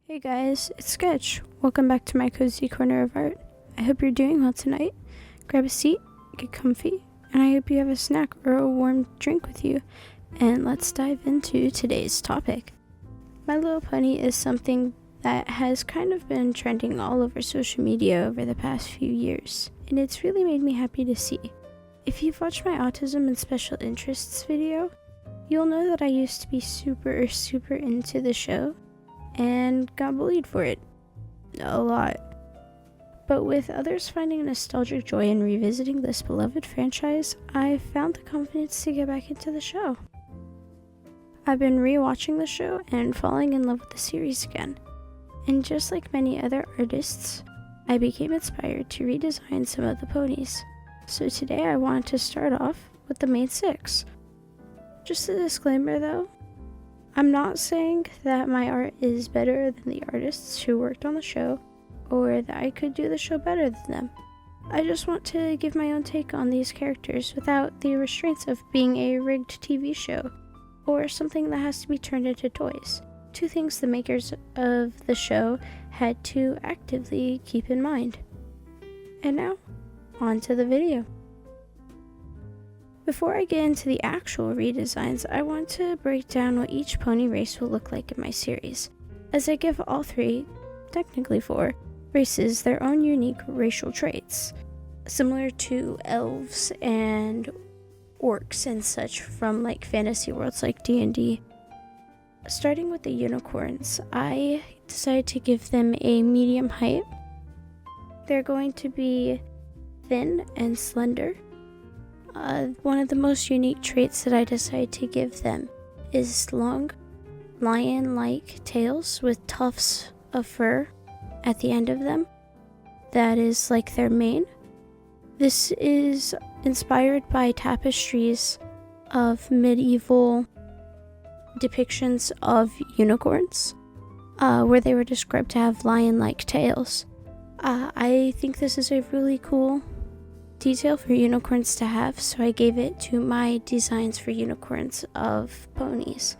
Hey guys, it's Sketch. Welcome back to my cozy corner of art. I hope you're doing well tonight. Grab a seat, get comfy, and I hope you have a snack or a warm drink with you. And let's dive into today's topic. My Little Pony is something that has kind of been trending all over social media over the past few years, and it's really made me happy to see. If you've watched my autism and special interests video, you'll know that I used to be super into the show and got bullied for it. A lot. But with others finding nostalgic joy in revisiting this beloved franchise, I found the confidence to get back into the show. I've been rewatching the show and falling in love with the series again. And just like many other artists, I became inspired to redesign some of the ponies. So today I wanted to start off with the main 6. Just a disclaimer though, I'm not saying that my art is better than the artists who worked on the show, or that I could do the show better than them. I just want to give my own take on these characters without the restraints of being a rigged TV show, or something that has to be turned into toys. 2 things the makers of the show had to actively keep in mind. And now, on to the video. Before I get into the actual redesigns, I want to break down what each pony race will look like in my series, as I give all 3, technically 4, races their own unique racial traits, similar to elves and orcs and such from like fantasy worlds like D&D. Starting with the unicorns, I decided to give them a medium height. They're going to be thin and slender. One of the most unique traits that I decided to give them is long, lion-like tails with tufts of fur at the end of them. That is like their mane. This is inspired by tapestries of medieval depictions of unicorns, where they were described to have lion-like tails. I think this is a really cool detail for unicorns to have, so I gave it to my designs for unicorns of ponies.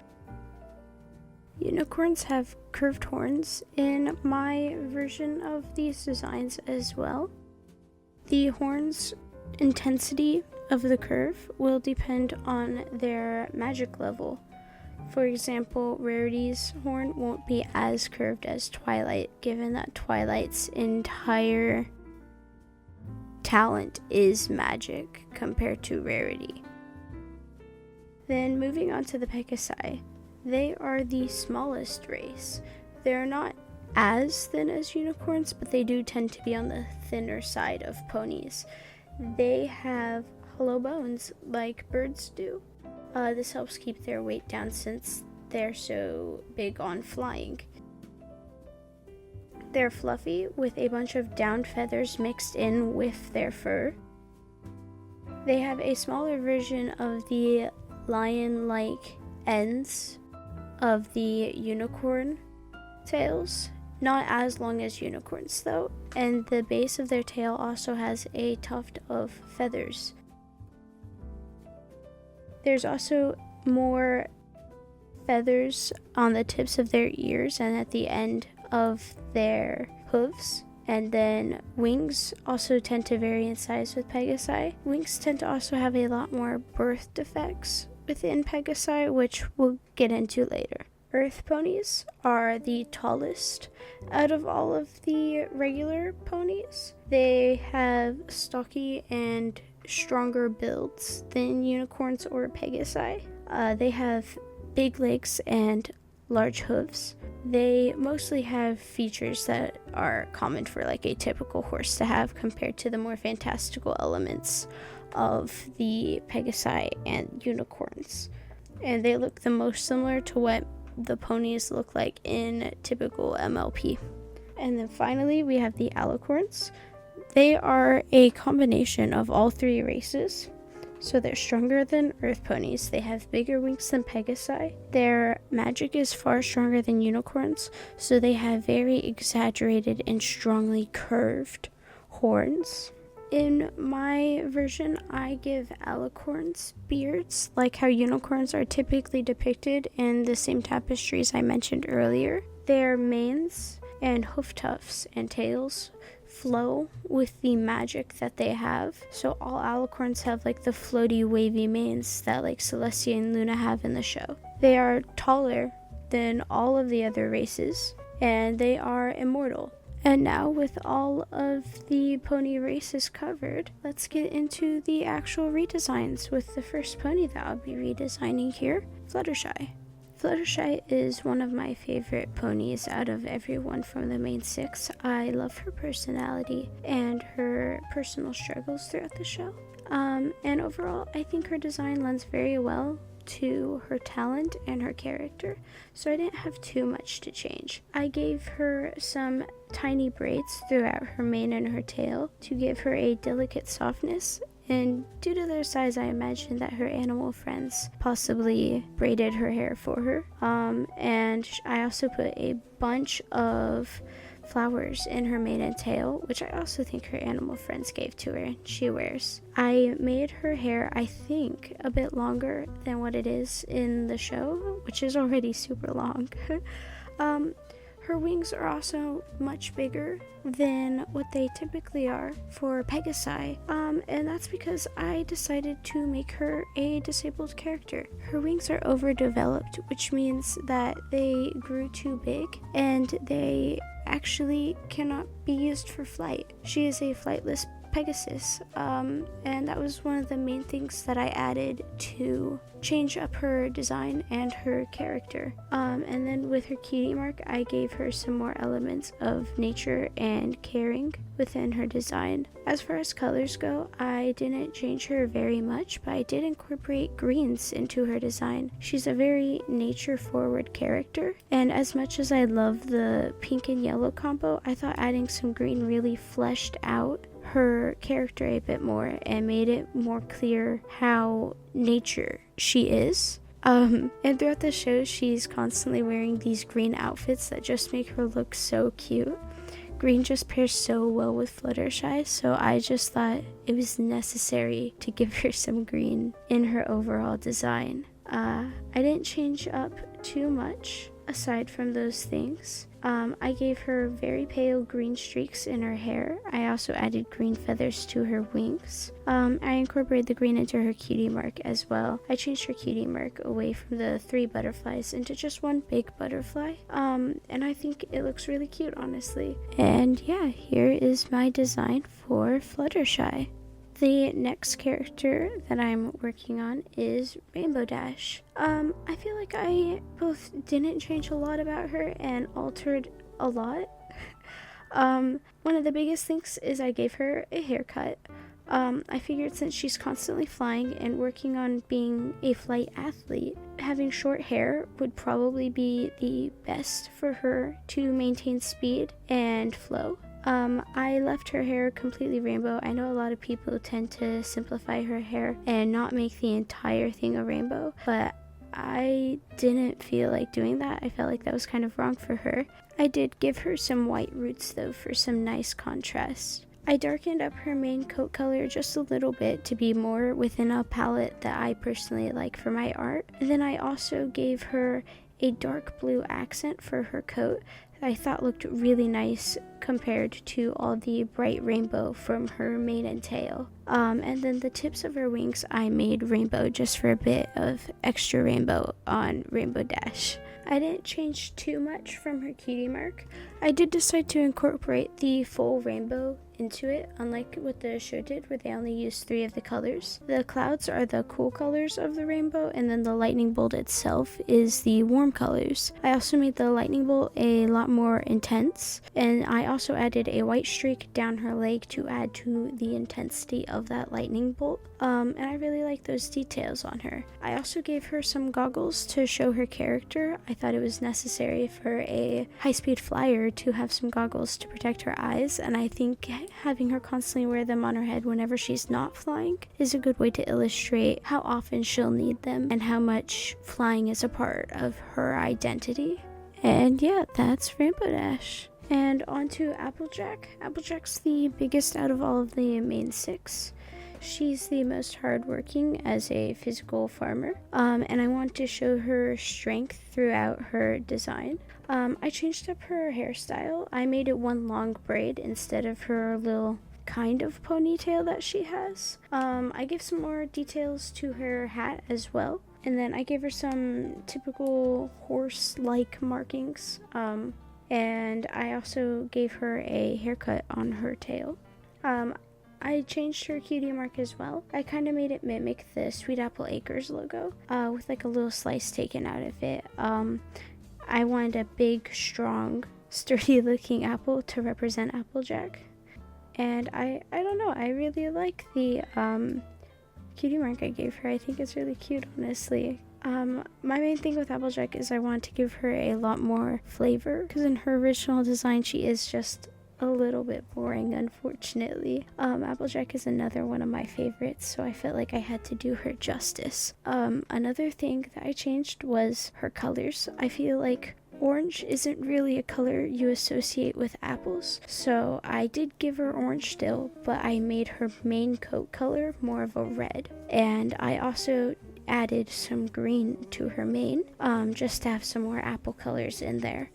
Unicorns have curved horns in my version of these designs as well. The horns' intensity of the curve will depend on their magic level. For example, Rarity's horn won't be as curved as Twilight, given that Twilight's entire talent is magic compared to Rarity. Then moving on to the Pegasi, they are the smallest race. They're not as thin as unicorns, but they do tend to be on the thinner side of ponies. They have hollow bones like birds do. This helps keep their weight down since they're so big on flying. They're fluffy with a bunch of downed feathers mixed in with their fur. They have a smaller version of the lion-like ends of the unicorn tails, not as long as unicorns though, and the base of their tail also has a tuft of feathers. There's also more feathers on the tips of their ears and at the end of their hooves. And then wings also tend to vary in size with Pegasi. Wings tend to also have a lot more birth defects within Pegasi, which we'll get into later. Earth ponies are the tallest out of all of the regular ponies. They have stocky and stronger builds than unicorns or Pegasi. They have big legs and large hooves. They mostly have features that are common for like a typical horse to have compared to the more fantastical elements of the Pegasi and unicorns. And they look the most similar to what the ponies look like in typical MLP. And then finally we have the alicorns. They are a combination of all 3 races. So they're stronger than earth ponies. They have bigger wings than Pegasi. Their magic is far stronger than unicorns, so they have very exaggerated and strongly curved horns. In my version, I give alicorns beards, like how unicorns are typically depicted in the same tapestries I mentioned earlier. Their manes and hoof tufts and tails flow with the magic that they have. So all alicorns have like the floaty wavy manes that like Celestia and Luna have in the show. They are taller than all of the other races, and they are immortal. And now, with all of the pony races covered, let's get into the actual redesigns with the first pony that I'll be redesigning here, Fluttershy. Fluttershy is one of my favorite ponies out of everyone from the main 6. I love her personality and her personal struggles throughout the show. And overall, I think her design lends very well to her talent and her character, so I didn't have too much to change. I gave her some tiny braids throughout her mane and her tail to give her a delicate softness, and due to their size, I imagine that her animal friends possibly braided her hair for her. And I also put a bunch of flowers in her mane and tail, which I also think her animal friends gave to her and she wears. I made her hair, I think, a bit longer than what it is in the show, which is already super long. Her wings are also much bigger than what they typically are for Pegasi, and that's because I decided to make her a disabled character. Her wings are overdeveloped, which means that they grew too big and they actually cannot be used for flight. She is a flightless Pegasus, and that was one of the main things that I added to change up her design and her character. And then with her cutie mark, I gave her some more elements of nature and caring within her design. As far as colors go, I didn't change her very much, but I did incorporate greens into her design. She's a very nature forward character, and as much as I love the pink and yellow combo, I thought adding some green really fleshed out her character a bit more and made it more clear how nature she is. And throughout the show, she's constantly wearing these green outfits that just make her look so cute. Green just pairs so well with Fluttershy, so I just thought it was necessary to give her some green in her overall design. I didn't change up too much aside from those things. I gave her very pale green streaks in her hair. I also added green feathers to her wings. I incorporated the green into her cutie mark as well. I changed her cutie mark away from the 3 butterflies into just one big butterfly. And I think it looks really cute, honestly. And yeah, here is my design for Fluttershy. The next character that I'm working on is Rainbow Dash. I feel like I both didn't change a lot about her and altered a lot. One of the biggest things is I gave her a haircut. I figured since she's constantly flying and working on being a flight athlete, having short hair would probably be the best for her to maintain speed and flow. I left her hair completely rainbow. I know a lot of people tend to simplify her hair and not make the entire thing a rainbow, but I didn't feel like doing that. I felt like that was kind of wrong for her. I did give her some white roots though for some nice contrast. I darkened up her main coat color just a little bit to be more within a palette that I personally like for my art. And then I also gave her a dark blue accent for her coat that I thought looked really nice compared to all the bright rainbow from her mane and tail. And then the tips of her wings I made rainbow just for a bit of extra rainbow on Rainbow Dash. I didn't change too much from her cutie mark. I did decide to incorporate the full rainbow into it, unlike what the show did where they only used 3 of the colors. The clouds are the cool colors of the rainbow, and then the lightning bolt itself is the warm colors. I also made the lightning bolt a lot more intense, and I also added a white streak down her leg to add to the intensity of that lightning bolt. And I really like those details on her. I also gave her some goggles to show her character. I thought it was necessary for a high-speed flyer to have some goggles to protect her eyes, and I think having her constantly wear them on her head whenever she's not flying is a good way to illustrate how often she'll need them and how much flying is a part of her identity. And yeah, that's Rainbow Dash. And on to Applejack. Applejack's the biggest out of all of the main 6. She's the most hardworking as a physical farmer, and I want to show her strength throughout her design. I changed up her hairstyle. I made it one long braid instead of her little kind of ponytail that she has. I gave some more details to her hat as well. And then I gave her some typical horse-like markings. And I also gave her a haircut on her tail. I changed her cutie mark as well. I kind of made it mimic the Sweet Apple Acres logo with like a little slice taken out of it. I wanted a big, strong, sturdy looking apple to represent Applejack. And I don't know, I really like the cutie mark I gave her. I think it's really cute, honestly. My main thing with Applejack is I wanted to give her a lot more flavor, because in her original design she is just a little bit boring, unfortunately. Applejack is another one of my favorites, so I felt like I had to do her justice. Another thing that I changed was her colors. I feel like orange isn't really a color you associate with apples, so I did give her orange still, but I made her main coat color more of a red. And I also added some green to her mane, just to have some more apple colors in there.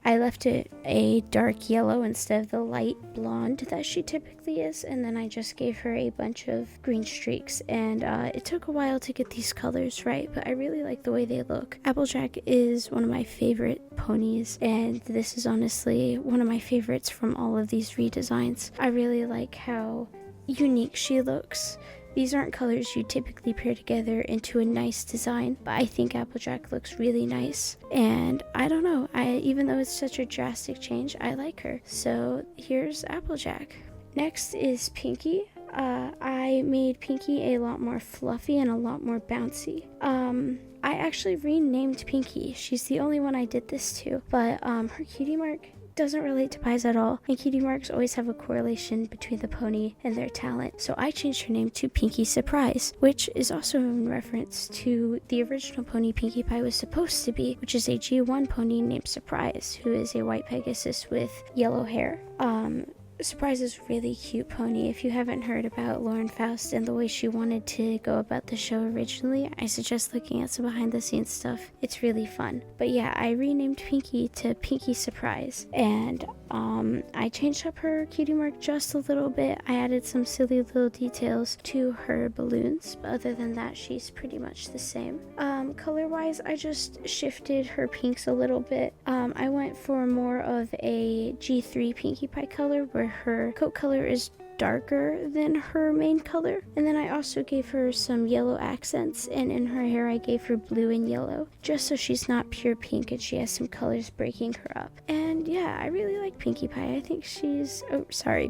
I left it a dark yellow instead of the light blonde that she typically is, and then I just gave her a bunch of green streaks, and it took a while to get these colors right, but I really like the way they look. Applejack is one of my favorite ponies, and this is honestly one of my favorites from all of these redesigns. I really like how unique she looks. These aren't colors you typically pair together into a nice design, but I think Applejack looks really nice. And I don't know, even though it's such a drastic change, I like her. So here's Applejack. Next is Pinkie. I made Pinkie a lot more fluffy and a lot more bouncy. I actually renamed Pinkie. She's the only one I did this to, but her cutie mark doesn't relate to pies at all, and cutie marks always have a correlation between the pony and their talent, so I changed her name to Pinkie Surprise, which is also in reference to the original pony Pinkie Pie was supposed to be, which is a G1 pony named Surprise, who is a white Pegasus with yellow hair. Surprise is a really cute pony. If you haven't heard about Lauren Faust and the way she wanted to go about the show originally, I suggest looking at some behind the scenes stuff. It's really fun. But yeah, I renamed Pinkie to Pinkie Surprise, and I changed up her cutie mark just a little bit. I added some silly little details to her balloons, but other than that, she's pretty much the same. Color wise, I just shifted her pinks a little bit. I went for more of a G3 Pinkie Pie color, where her coat color is darker than her main color, and then I also gave her some yellow accents, and in her hair I gave her blue and yellow, just so she's not pure pink and she has some colors breaking her up. And yeah, I really like Pinkie Pie. I think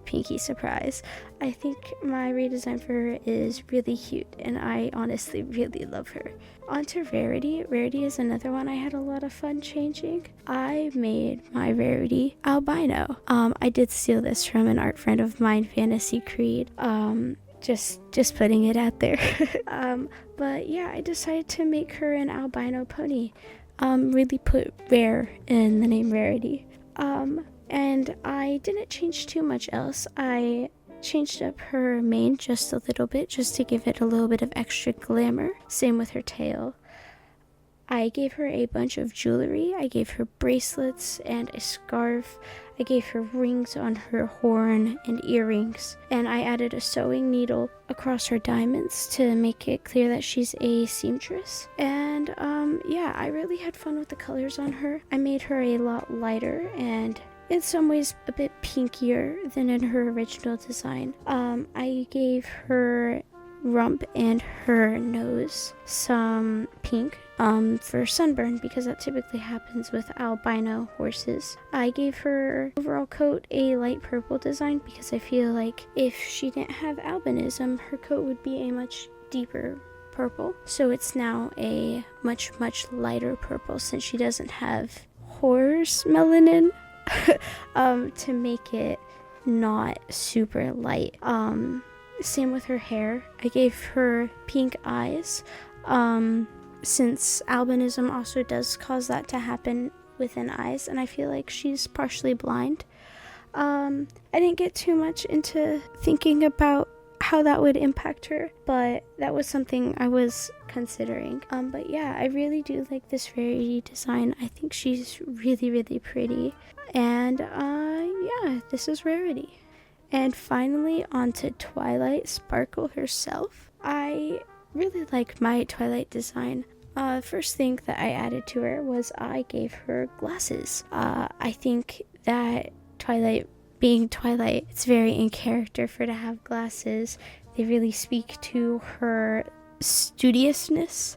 Pinkie Surprise. I think my redesign for her is really cute, and I honestly really love her. On to Rarity. Rarity is another one I had a lot of fun changing. I made my Rarity albino. I did steal this from an art friend of mine, Fantasy Creed. Just putting it out there. But yeah, I decided to make her an albino pony. Really put rare in the name Rarity. And I didn't change too much else. I changed up her mane just a little bit, just to give it a little bit of extra glamour. Same with her tail. I gave her a bunch of jewelry. I gave her bracelets and a scarf. I gave her rings on her horn and earrings. And I added a sewing needle across her diamonds to make it clear that she's a seamstress. And yeah, I really had fun with the colors on her. I made her a lot lighter and in some ways a bit pinkier than in her original design. I gave her rump and her nose some pink for sunburn, because that typically happens with albino horses. I gave her overall coat a light purple design, because I feel like if she didn't have albinism, her coat would be a much deeper purple. So it's now a much lighter purple, since she doesn't have horse melanin to make it not super light. Same with her hair. I gave her pink eyes, since albinism also does cause that to happen within eyes, and I feel like she's partially blind. I didn't get too much into thinking about how that would impact her, but that was something I was considering. But yeah, I really do like this Rarity design. I think she's really, really pretty. And yeah, this is Rarity. And finally, on to Twilight Sparkle herself. I really like my Twilight design. First thing that I added to her was I gave her glasses. I think that Twilight, being Twilight, it's very in character for her to have glasses. They really speak to her studiousness.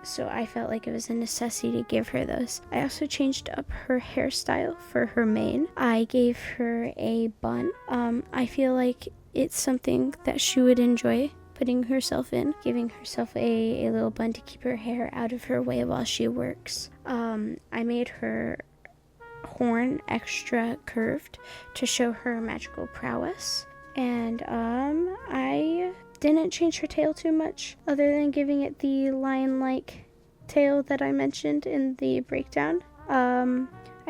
So I felt like it was a necessity to give her those. I also changed up her hairstyle for her mane. I gave her a bun. I feel like it's something that she would enjoy putting herself in, giving herself a little bun to keep her hair out of her way while she works. I made her horn extra curved to show her magical prowess. And I didn't change her tail too much, other than giving it the lion-like tail that I mentioned in the breakdown.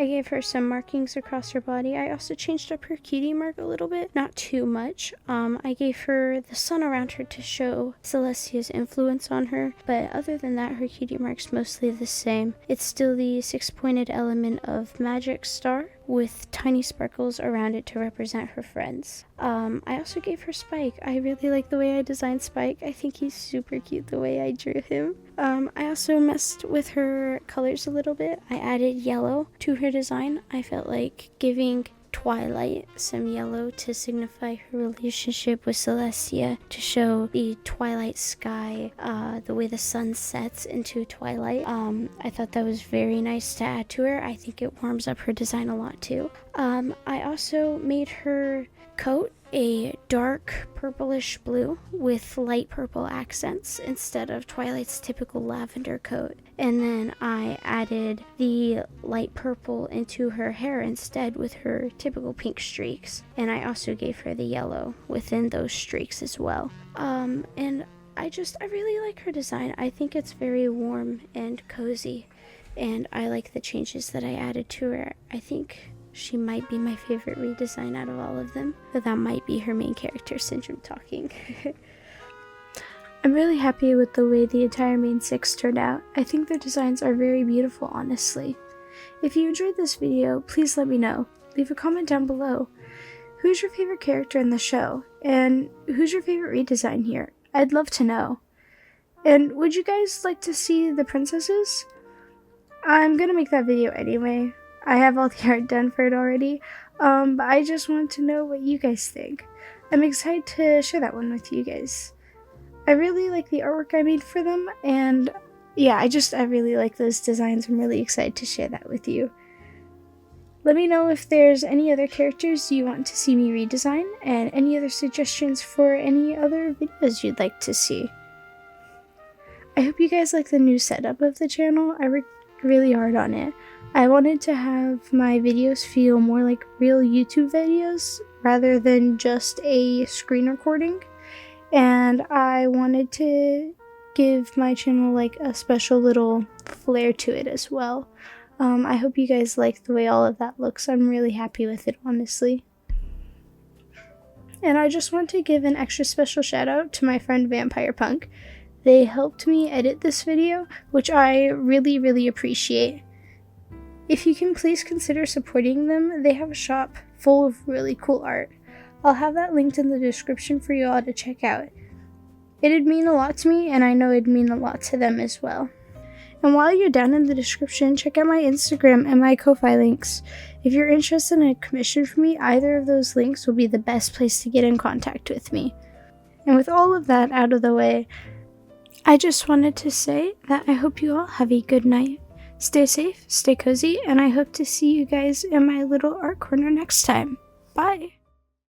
I gave her some markings across her body. I also changed up her cutie mark a little bit, not too much. I gave her the sun around her to show Celestia's influence on her, but other than that, her cutie mark's mostly the same. It's still the 6-pointed element of magic star with tiny sparkles around it to represent her friends. I also gave her Spike. I really like the way I designed Spike. I think he's super cute the way I drew him. I also messed with her colors a little bit. I added yellow to her design. I felt like giving Twilight some yellow to signify her relationship with Celestia, to show the twilight sky, the way the sun sets into twilight. I thought that was very nice to add to her. I think it warms up her design a lot too. I also made her coat a dark purplish blue with light purple accents instead of Twilight's typical lavender coat. And then I added the light purple into her hair instead with her typical pink streaks. And I also gave her the yellow within those streaks as well. And I really like her design. I think it's very warm and cozy. And I like the changes that I added to her. I think she might be my favorite redesign out of all of them, but that might be her main character syndrome talking. I'm really happy with the way the entire main 6 turned out. I think their designs are very beautiful, honestly. If you enjoyed this video, please let me know. Leave a comment down below. Who's your favorite character in the show? And who's your favorite redesign here? I'd love to know. And would you guys like to see the princesses? I'm gonna make that video anyway. I have all the art done for it already, but I just want to know what you guys think. I'm excited to share that one with you guys. I really like the artwork I made for them, and yeah, I really like those designs. I'm really excited to share that with you. Let me know if there's any other characters you want to see me redesign, and any other suggestions for any other videos you'd like to see. I hope you guys like the new setup of the channel. I worked really hard on it. I wanted to have my videos feel more like real YouTube videos rather than just a screen recording, and I wanted to give my channel like a special little flair to it as well. I hope you guys like the way all of that looks. I'm really happy with it, honestly. And I just want to give an extra special shout out to my friend Vampire Punk. They helped me edit this video, which I really, really appreciate. If you can, please consider supporting them. They have a shop full of really cool art. I'll have that linked in the description for you all to check out. It'd mean a lot to me, and I know it'd mean a lot to them as well. And while you're down in the description, check out my Instagram and my Ko-Fi links. If you're interested in a commission from me, either of those links will be the best place to get in contact with me. And with all of that out of the way, I just wanted to say that I hope you all have a good night. Stay safe, stay cozy, and I hope to see you guys in my little art corner next time. Bye!